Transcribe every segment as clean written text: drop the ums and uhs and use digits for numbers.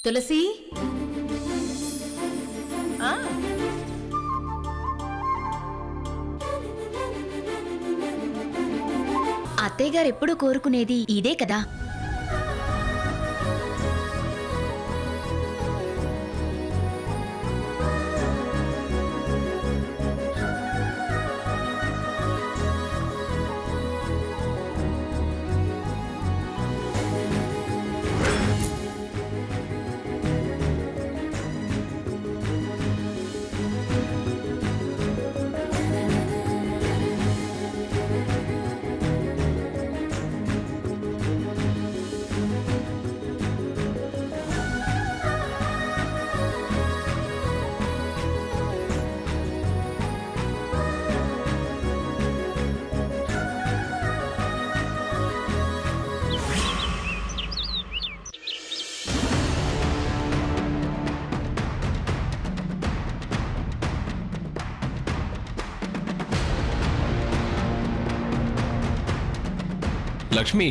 తులసి అత్తయ్య గారు ఎప్పుడు కోరుకునేది ఇదే కదా. లక్ష్మి,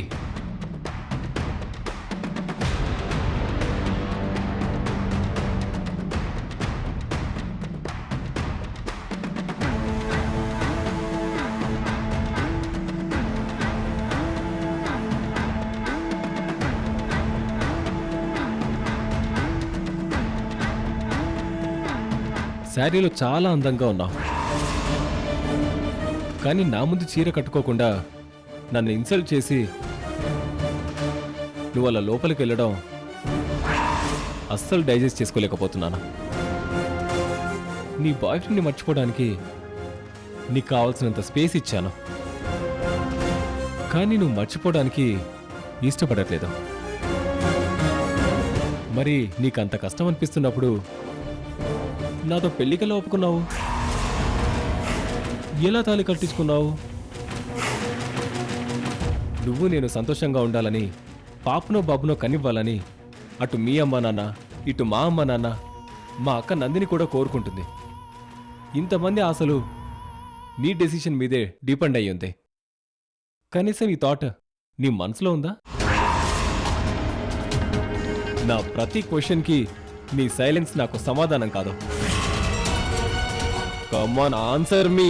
శారీలో చాలా అందంగా ఉన్నావు, కానీ నా ముందు చీర కట్టుకోకుండా నన్ను ఇన్సల్ట్ చేసి నువ్వు అలా లోపలికి వెళ్ళడం అస్సలు డైజెస్ట్ చేసుకోలేకపోతున్నాను. నీ బాయ్ ఫ్రెండ్ని మర్చిపోవడానికి నీకు కావాల్సినంత స్పేస్ ఇచ్చాను, కానీ నువ్వు మర్చిపోవడానికి ఇష్టపడట్లేదు. మరి నీకు అంత కష్టం అనిపిస్తున్నప్పుడు నాతో పెళ్లికల్లా ఒప్పుకున్నావు? ఎలా తాళి కట్టించుకున్నావు? నువ్వు నేను సంతోషంగా ఉండాలని, పాపనో బాబునో కనివ్వాలని అటు మీ అమ్మ నాన్న, ఇటు మా అమ్మ నాన్న, మా అక్క నందిని కూడా కోరుకుంటుంది. ఇంతమంది ఆశలు నీ డెసిషన్ మీదే డిపెండ్ అయ్యి ఉంది. కనీసం ఈ థాట్ నీ మనసులో ఉందా? నా ప్రతి క్వశ్చన్కి నీ సైలెన్స్ నాకు సమాధానం కాదు. కమ్ ఆన్, ఆన్సర్ మీ.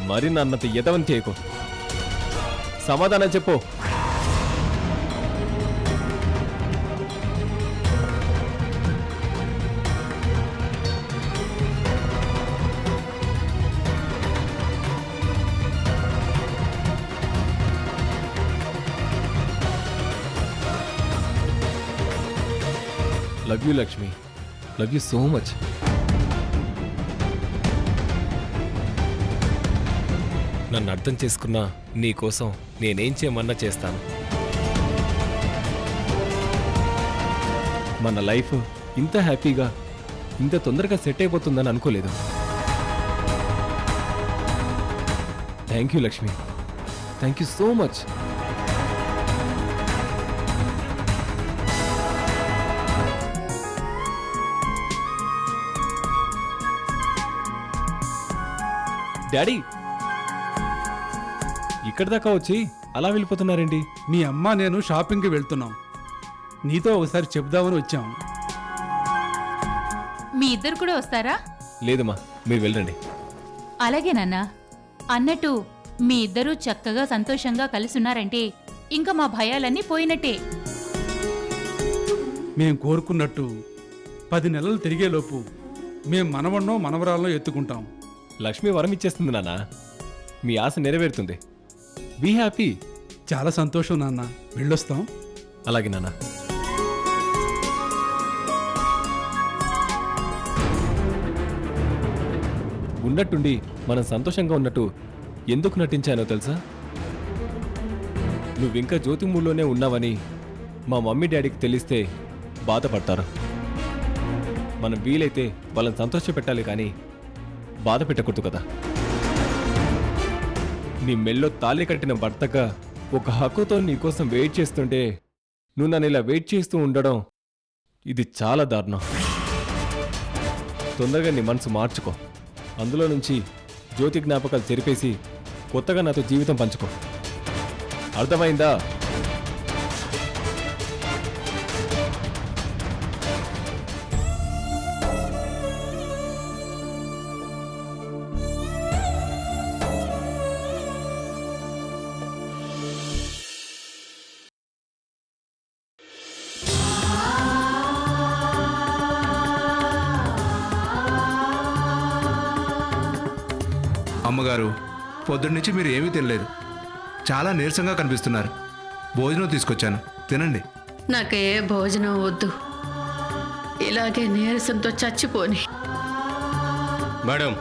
మరి నన్నంత ఎదవని చేయకు. సమాధానం చెప్పు. Love you Lakshmi, love you so much. నన్ను అర్థం చేసుకున్నా నీ కోసం నేనేం చేయమన్నా చేస్తాను. మన లైఫ్ ఇంత హ్యాపీగా, ఇంత తొందరగా సెట్ అయిపోతుందని అనుకోలేదు. Thank you Lakshmi, thank you so much. Daddy, ఇక్కడి దాకా వచ్చి అలా వెళ్ళిపోతున్నారేంటి? మీ అమ్మ నేను షాపింగ్కి వెళ్తున్నాం. నీతో ఒకసారి చెప్దామని వచ్చాం. మీ ఇద్దరు కూడా వస్తారా? లేదమ్మా, మీరు వెళ్ళండి. అలాగే నాన్న. అన్నట్టు మీ ఇద్దరూ చక్కగా సంతోషంగా కలిసున్నారంటే ఇంకా మా భయాలన్నీ పోయినట్టే. మేం కోరుకున్నట్టు 10 నెలలు తిరిగేలోపు మేం మనవన్నో మనవరాల్లో ఎత్తుకుంటాం. లక్ష్మి వరం ఇచ్చేస్తుంది నాన్న, మీ ఆశ నెరవేరుతుంది. Be happy. చాలా సంతోషం నాన్న, వెళ్ళొస్తాం. అలాగే నాన్న. ఉన్నట్టుండి మనం సంతోషంగా ఉన్నట్టు ఎందుకు నటించానో తెలుసా? నువ్వింకా జ్యోతిమూల్లోనే ఉన్నావని మా మమ్మీ డాడీకి తెలిస్తే బాధపడతారు. మనం వీలైతే వాళ్ళని సంతోషపెట్టాలి కానీ బాధ పెట్టకూడదు కదా. నీ మెల్లో తాళి కట్టిన భర్తగా ఒక హక్కుతో నీకోసం వెయిట్ చేస్తుంటే నువ్వు నన్ను ఇలా వెయిట్ చేస్తూ ఉండడం ఇది చాలా దారుణం. తొందరగా నీ మనసు మార్చుకో. అందులో నుంచి జ్యోతి జ్ఞాపకాలు చెరిపేసి కొత్తగా నాతో జీవితం పంచుకో. అర్థమైందా? అమ్మగారు, పొద్దున్నుంచి మీరు ఏమీ తినలేదు. చాలా నీరసంగా కనిపిస్తున్నారు. భోజనం తీసుకొచ్చాను, తినండి. నాకే భోజనం వద్దు, ఇలాగే నీరసంతో చచ్చిపోని. మేడం,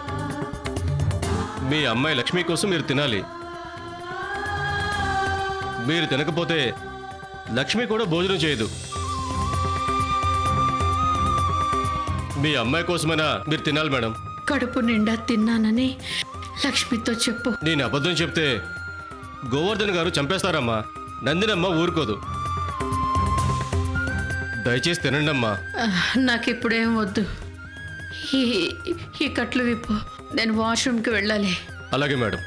మీ అమ్మాయి లక్ష్మి కోసం మీరు తినాలి. మీరు తినకపోతే లక్ష్మి కూడా భోజనం చేయదు. మీ అమ్మాయి కోసమైనా మీరు తినాలి మేడం. కడుపు నిండా తిన్నానని లక్ష్మితో చెప్పు. నేను అబద్ధం చెప్తే గోవర్ధన్ గారు చంపేస్తారమ్మా. నందినమ్మ ఊరుకోదు. దయచేసి తినండి అమ్మా. నాకిప్పుడేం వద్దు. ఈ ఈ కట్లు విప్పు, నేను వాష్రూమ్కి వెళ్ళాలి. అలాగే మేడం.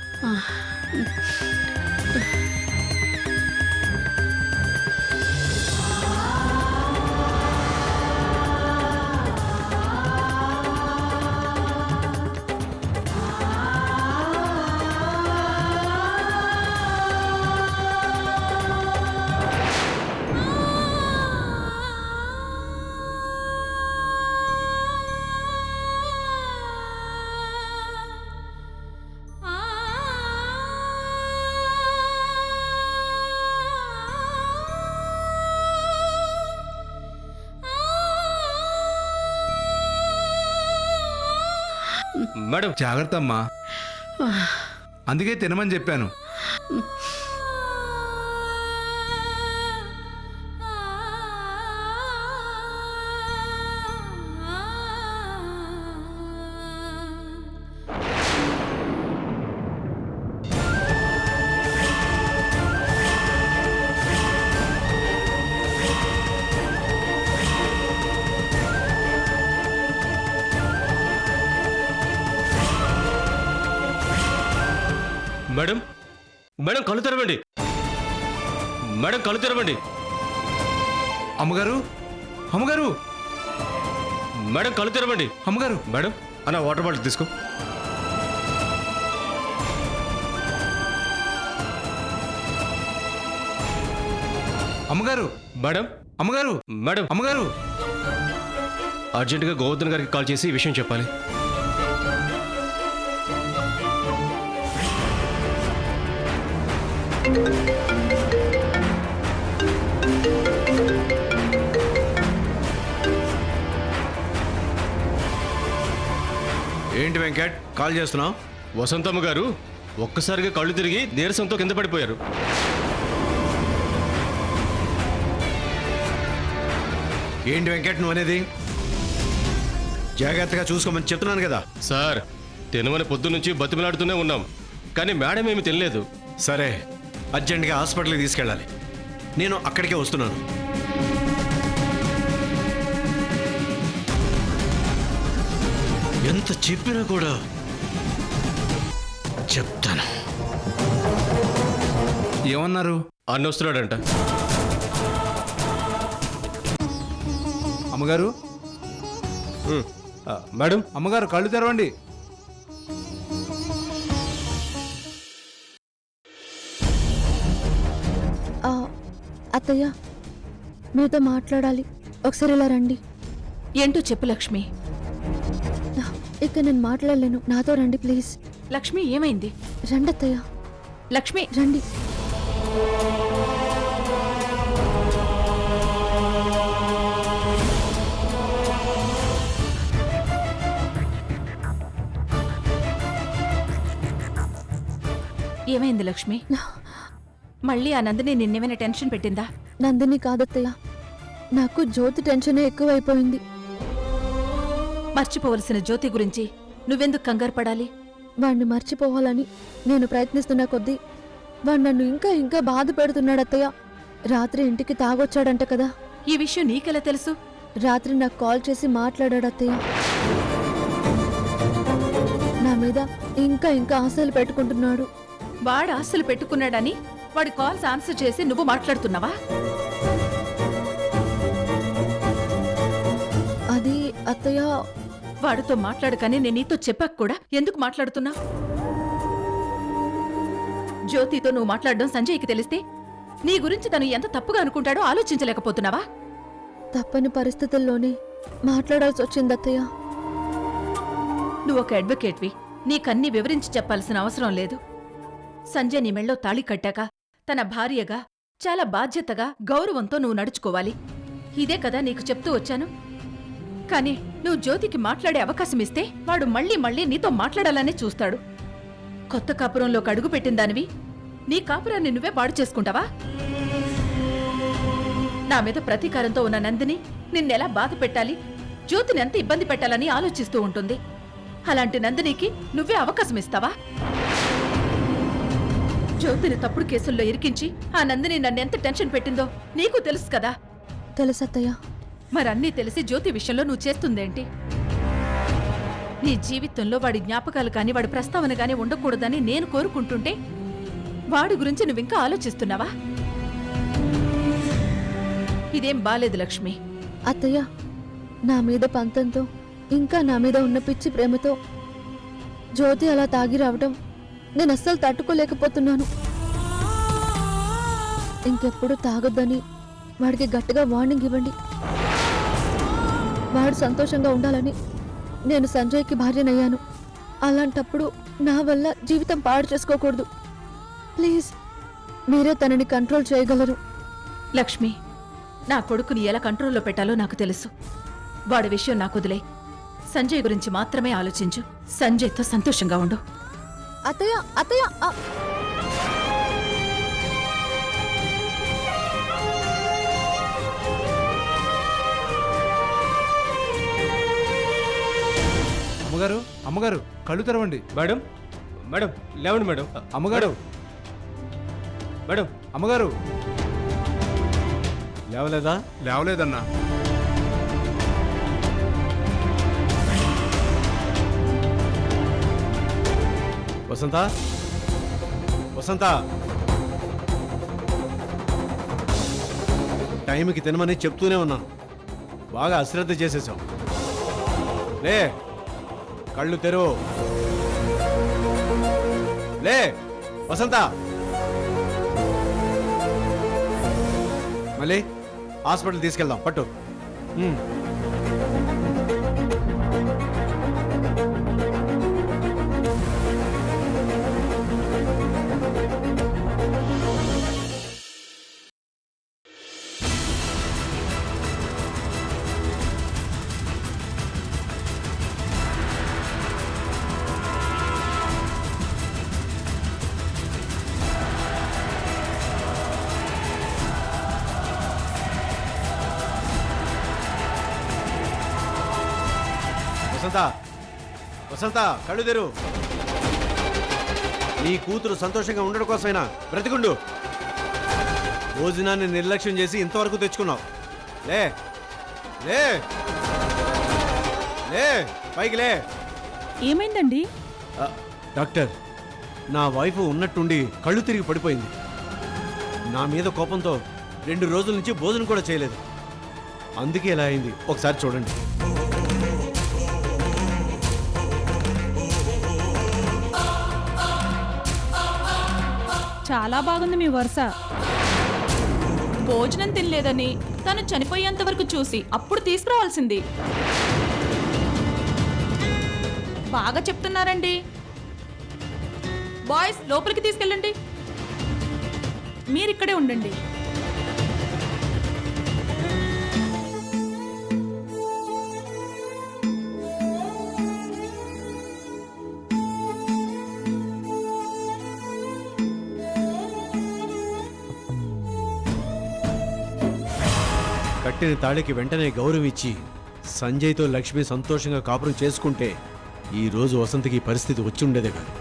మేడం, జాగ్రత్త అమ్మా, అందుకే తినమని చెప్పాను. మేడం, మేడం కళ్ళు తెరవండి. మేడం కళ్ళు తెరవండి. అమ్మగారు, అమ్మగారు, మేడం కళ్ళు తెరవండి. అమ్మగారు. మేడం, అన్న వాటర్ బాటిల్ తీసుకో. అమ్మగారు, మేడం, అమ్మగారు, మేడం, అమ్మగారు. అర్జెంటుగా గోవర్ధన్ గారికి కాల్ చేసి ఈ విషయం చెప్పాలి. ఏంటి వెంకట్, కాల్ చేస్తున్నావు? వసంతమ్మ గారు ఒక్కసారిగా కళ్ళు తిరిగి నీరసంతో కింద పడిపోయారు. ఏంటి వెంకట్ నువ్వు అనేది? జాగ్రత్తగా చూసుకోమని చెప్తున్నాను కదా. సార్, తినమని పొద్దు నుంచి బతిమలాడుతూనే ఉన్నాం, కానీ మేడం ఏమి తినలేదు. సరే, అర్జెంటుగా హాస్పిటల్కి తీసుకెళ్ళాలి. నేను అక్కడికే వస్తున్నాను. ఎంత చెప్పినా కూడా చెప్తాను. ఏమన్నారు? అన్న వస్తున్నాడంట. అమ్మగారు, మేడం, అమ్మగారు కళ్ళు తెరవండి. అత్తయ్య, మీతో మాట్లాడాలి, ఒకసారి ఇలా రండి. ఏంటో చెప్పు లక్ష్మి. ఇక నేను మాట్లాడలేను, నాతో రండి ప్లీజ్. లక్ష్మి ఏమైంది? రండి అత్తయ్య. లక్ష్మి రండి. ఏమైంది లక్ష్మి? మళ్ళీ ఆ నందిని నిన్నేమైనా టెన్షన్ పెట్టిందా? నందిని కాదత్తయ్య, నాకు జ్యోతి టెన్షనే ఎక్కువైపోయింది. మర్చిపోవలసిన జ్యోతి గురించి నువ్వెందుకు కంగారు పడాలి? వాణ్ణి మర్చిపోవాలని నేను ప్రయత్నిస్తున్న కొద్దీ వాడు నన్ను ఇంకా ఇంకా బాధ పెడుతున్నాడత్తయ్య. రాత్రి ఇంటికి తాగొచ్చాడంట కదా. ఈ విషయం నీకెలా తెలుసు? రాత్రి నాకు కాల్ చేసి మాట్లాడాడత్తయ్య. నా మీద ఇంకా ఇంకా ఆశలు పెట్టుకుంటున్నాడు. వాడు ఆశలు పెట్టుకున్నాడని వాడి కాల్స్ ఆన్సర్ చేసి నువ్వు మాట్లాడుతున్నావా? అది అత్తయ్య, వాడితో మాట్లాడకని నేను నీతో చెప్పాక కూడా ఎందుకు మాట్లాడుతున్నా? జ్యోతితో నువ్వు మాట్లాడడం సంజయ్కి తెలిస్తే నీ గురించి తను ఎంత తప్పుగా అనుకుంటాడో ఆలోచించలేకపోతున్నావా? తప్పని పరిస్థితుల్లోనే మాట్లాడాల్సి వచ్చింది అత్తయ్య. నువ్వు ఒక అడ్వకేట్వి, నీకన్నీ వివరించి చెప్పాల్సిన అవసరం లేదు. సంజయ్ నీ మెళ్ళో తాళి కట్టాక తన భార్యగా చాలా బాధ్యతగా గౌరవంతో నువ్వు నడుచుకోవాలి. ఇదే కదా నీకు చెప్తూ వచ్చాను. కానీ నువ్వు జ్యోతికి మాట్లాడే అవకాశం ఇస్తే వాడు మళ్ళీ మళ్ళీ నీతో మాట్లాడాలనే చూస్తాడు. కొత్త కాపురంలోకి అడుగు పెట్టిందానివి నీ కాపురాన్ని నువ్వే పాడు చేసుకుంటావా? నా మీద ప్రతీకారంతో ఉన్న నందిని నిన్నెలా బాధ పెట్టాలి, జ్యోతిని ఎంత ఇబ్బంది పెట్టాలని ఆలోచిస్తూ ఉంటుంది. అలాంటి నందినికి నువ్వే అవకాశం ఇస్తావా? జ్యోతిని తప్పుడు కేసుల్లో ఇరికించి ఆ నందిని నన్నెంత టెన్షన్ పెట్టిందో నీకు తెలుసు కదా. తెలుసత్తయ్య. మరన్నీ తెలిసి జ్యోతి విషయంలో నువ్వు చేస్తుందేంటి? నీ జీవితంలో వాడి జ్ఞాపకాలు కాని వాడి ప్రస్తావన గాని ఉండకూడదని నేను కోరుకుంటుంటే వాడి గురించి నువ్వింకా ఆలోచిస్తున్నావా? ఇదేం బాలేదు లక్ష్మి. అత్తయ్య, నా మీద పంతంతో ఇంకా నా మీద ఉన్న పిచ్చి ప్రేమతో జ్యోతి అలా తాగి రావటం నేను అస్సలు తట్టుకోలేకపోతున్నాను. ఇంకెప్పుడు తాగొద్దని వాడికి గట్టిగా వార్నింగ్ ఇవ్వండి. వాడు సంతోషంగా ఉండాలని నేను సంజయ్కి భార్యనయ్యాను. అలాంటప్పుడు నా వల్ల జీవితం పాడు చేసుకోకూడదు. ప్లీజ్, మీరే తనని కంట్రోల్ చేయగలరు. లక్ష్మి, నా కొడుకుని ఎలా కంట్రోల్లో పెట్టాలో నాకు తెలుసు. వాడి విషయం నాకు వదిలే. సంజయ్ గురించి మాత్రమే ఆలోచించు. సంజయ్తో సంతోషంగా ఉండు. అత్తయ్య, అత్తయ్య, అమ్మగారు, అమ్మగారు, కళ్ళు తెరవండి. మేడం మేడం లేవండి మేడం. అమ్మగారు, మేడం అమ్మగారు, లేవలేదా? లేవలేదన్నా. వసంత, వసంత, టైంకి తినమని చెప్తూనే ఉన్నాను. బాగా అశ్రద్ధ చేసేసావు. లే, కళ్ళు తెరువు. లే వసంత, మళ్ళీ హాస్పిటల్ తీసుకెళ్దాం. పట్టు. వసంత, వసంత, కళ్ళు తెరు. నీ కూతురు సంతోషంగా ఉండడం కోసమైనా బ్రతికుండు. భోజనాన్ని నిర్లక్ష్యం చేసి ఇంతవరకు తెచ్చుకున్నావు. లే, లే, లే, పైకి లే. ఏమైందండి? డాక్టర్, నా వైఫ్ ఉన్నట్టుండి కళ్ళు తిరిగి పడిపోయింది. నా మీద కోపంతో 2 రోజుల నుంచి భోజనం కూడా చేయలేదు. అందుకే ఇలా అయింది. ఒకసారి చూడండి. చాలా బాగుంది మీ వరుస. భోజనం తినలేదని తను చనిపోయేంత వరకు చూసి అప్పుడు తీసుకురావాల్సింది. బాగా చెప్తున్నారండి. బాయ్స్, లోపలికి తీసుకెళ్ళండి. మీరిక్కడే ఉండండి. కట్టిన తాళికి వెంటనే గౌరవం ఇచ్చి సంజయ్తో లక్ష్మి సంతోషంగా కాపురం చేసుకుంటే ఈ రోజు వసంతకి ఈ పరిస్థితి వచ్చి ఉండేదే కాదు.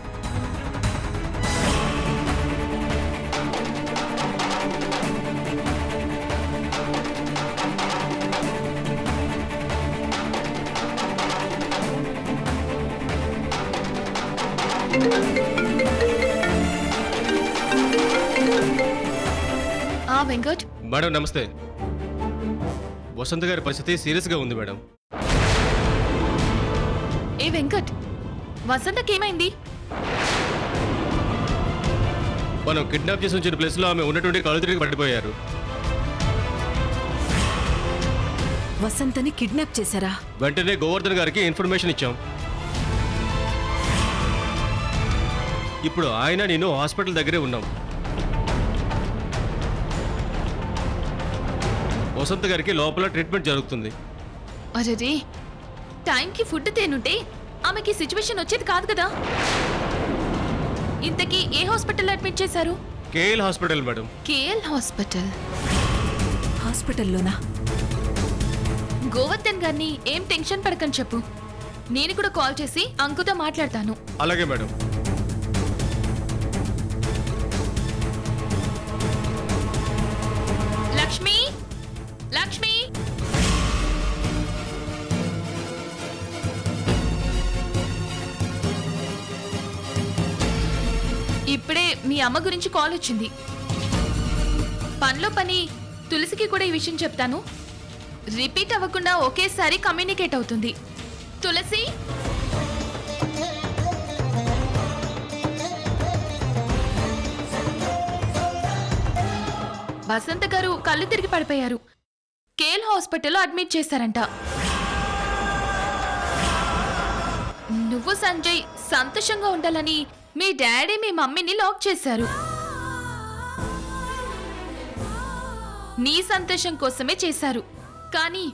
వెంకట్, మేడం నమస్తే. వసంత్ గారి పరిస్థితి సీరియస్గా ఉంది మేడం. ఏ వెంకట్, వసంతకేమైంది? మనం కిడ్నాప్ చేసి ఉంచిన ప్లేస్లో ఆమె ఉన్నటువంటి కళ్ళు తిరిగి పడిపోయారు. వసంతని కిడ్నాప్ చేశారా? వెంటనే గోవర్ధన్ గారికి ఇన్ఫర్మేషన్ ఇచ్చాం. ఇప్పుడు ఆయన నేను హాస్పిటల్ దగ్గరే ఉన్నాం. వసంత్ గారికి లోపల ట్రీట్మెంట్ జరుగుతుంది. అరే, టైంకి ఫుడ్ తేనుంటే ఆమెకి సిచ్యువేషన్ వచ్చేది కాదు కదా. ఇంతకీ ఏ హాస్పిటల్ అడ్మిట్ చేశారు? KL hospital madam. KL hospital. హాస్పిటల్లోనా? గోవర్ధన్ గారిని ఏం టెన్షన్ పడకని చెప్పు. నేను కూడా కాల్ చేసి అంకుతో మాట్లాడతాను. అలాగే మేడం. లక్ష్మి, లక్ష్మి, ఇప్పుడే మీ అమ్మ గురించి కాల్ వచ్చింది. పనిలో పని తులసికి కూడా ఈ విషయం చెప్తాను. రిపీట్ అవ్వకుండా ఒకేసారి కమ్యూనికేట్ అవుతుంది. తులసి, వసంత గారు కళ్ళు తిరిగి పడిపోయారు. కేఎల్ హాస్పిటల్లో అడ్మిట్ చేశారంట. నువ్వు సంజయ్ సంతోషంగా ఉండాలని మీ డాడీ మీ మమ్మీని లాక్ చేశారు. నీ సంతోషం కోసమే చేశారు. కానీ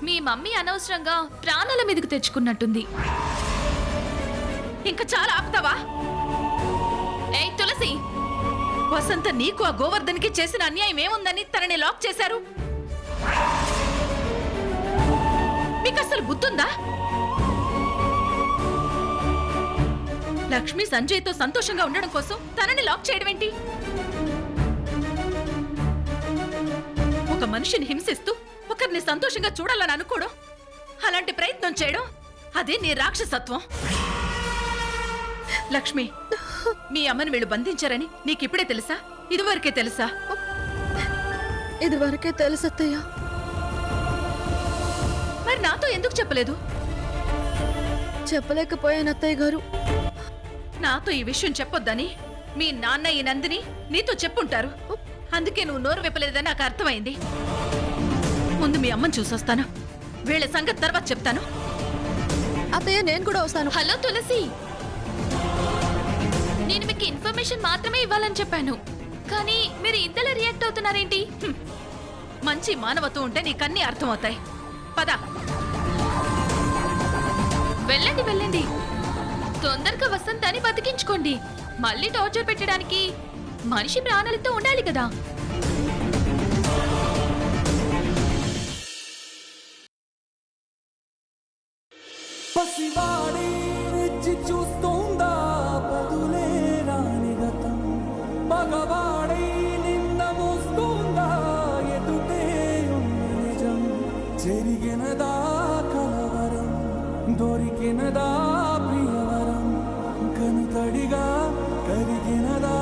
మీ మమ్మీ అనవసరంగా ప్రాణాల మీదకు తెచ్చుకున్నట్టుంది. ఇంకా చాలా ఆపుతావా? ఏయ్ తులసి, వసంత నీకు ఆ గోవర్ధన్కి చేసిన అన్యాయం ఏముందని తనని లాక్ చేశారు? మీకు అసలు బుద్ధుందా? లక్ష్మి సంజయ్తో సంతోషంగా ఉండడం కోసం తనని లాక్ చేయడం ఏంటి? ఒక మనిషిని హింసిస్తూ ఒకరిని సంతోషంగా చూడాలని అనుకోవడం, అలాంటి ప్రయత్నం చేయడం, అదే నీ రాక్షసత్వం. లక్ష్మి, మీ అమ్మని వీళ్ళు బంధించారని నీకిప్పుడే తెలుసా? ఇదివరకే తెలుసా? ఇదివరకే తెలుసత్తయ్య. మరి నాతో ఎందుకు చెప్పలేదు? చెప్పలేకపోయాను అత్తయ్య గారు. నాతో ఈ విషయం చెప్పొద్దని మీ నాన్న ఈ నందిని నీతో చెప్పుంటారు. అందుకే నువ్వు నోరు విప్పలేదని నాకు అర్థమైంది. ముందు మీ అమ్మని చూసొస్తాను. వీళ్ళ సంగతి తర్వాత చెప్తాను. అత్తయ్య, నేను కూడా వస్తాను. హలో తులసి, నేను మీకు ఇన్ఫర్మేషన్ మాత్రమే ఇవ్వాలని చెప్పాను, కానీ మీరు ఇంతలా రియాక్ట్ అవుతున్నారేంటి? మంచి మానవత్వం ఉంటే నీకన్నీ అర్థమవుతాయి. పద. వెళ్ళండి వెళ్ళండి, తొందరగా వసంతాన్ని బతికించుకోండి. మళ్ళీ టార్చర్ పెట్టడానికి మనిషి ప్రాణాలతో ఉండాలి కదా. పసివాడి రుచి చూస్తుందా బదులే రాని గతం, మగవాడై నింద మోస్తుందా ఎదుటే ఉన్న నిజం, జరిగినదా కలవరం, దొరికినదా ప్రియవరం, కనుతడిగా కరిగినదా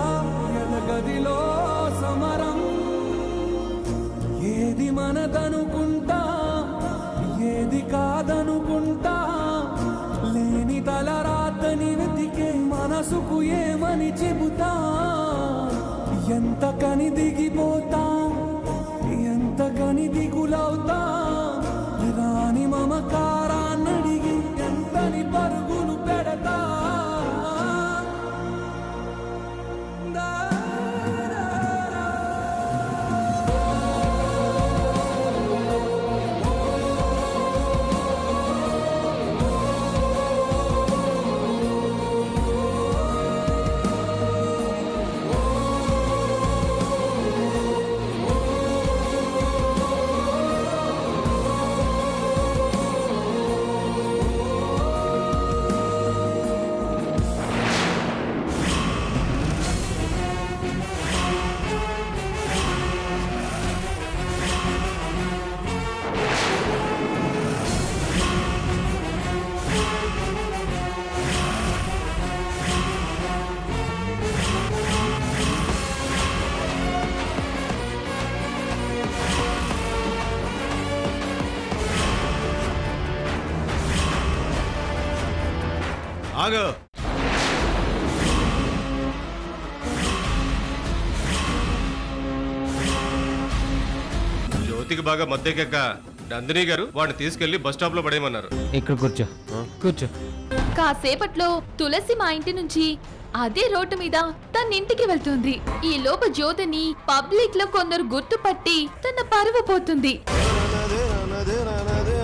ఎదగదిలో సమరం. ఏది మనదనుకుంటా, ఏది కాదనుకుంటా, లేని తలరాతని వెతికే మనసుకు ఏమని చెబుతా. ఎంత కని దిగిపోతా, ఎంత కని దిగులవుతా, రాని మమకారాన్నడిగి ఎంతని పరుగులు పెడతా. ఆగు. జ్యోతికి బాగా మద్దెకెక్క నందిని గారు వాడిని తీసుకెళ్లి బస్ స్టాప్ లో పడేయమన్నారు. ఇక్కడ కూర్చో, కూర్చో. కాసేపట్లో తులసి మా ఇంటి నుంచి అదే రోడ్డు మీద తన ఇంటికి వెళ్తుంది. ఈ లోపు జ్యోతిని పబ్లిక్ లో కొందరు గుర్తుపట్టి తన పరువు పోతుంది.